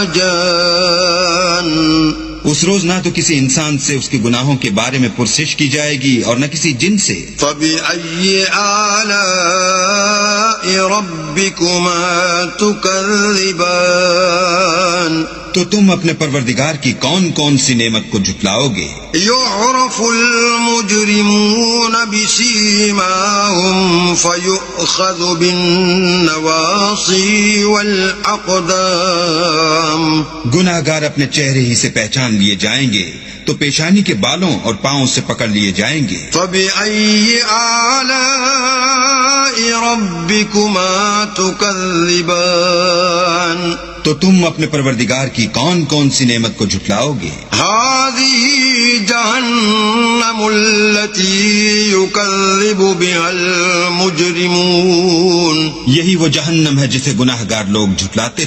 جان. اس روز نہ تو کسی انسان سے اس کے گناہوں کے بارے میں پرسش کی جائے گی اور نہ کسی جن سے. فَبِأَيِّ آلَاءِ رَبِّكُمَا تُكَذِّبَانِ. تو تم اپنے پروردگار کی کون کون سی نعمت کو جھٹلاؤ گے؟ يُعْرَفُ الْمُجْرِمُونَ بِسِيمَاهُمْ فَيُؤْخَذُ بِالنَّوَاصِي وَالْأَقْدَامِ. گناہگار اپنے چہرے ہی سے پہچان لیے جائیں گے تو پیشانی کے بالوں اور پاؤں سے پکڑ لیے جائیں گے. فَبِأَيِّ آلَاءِ رَبِّكُمَا تُكَذِّبَانِ. تو تم اپنے پروردگار کی کون کون سی نعمت کو جھٹلاؤ گے؟ هذه جهنم التي يكذب بها المجرمون. یہی وہ جہنم ہے جسے گناہگار لوگ جھٹلاتے تھے.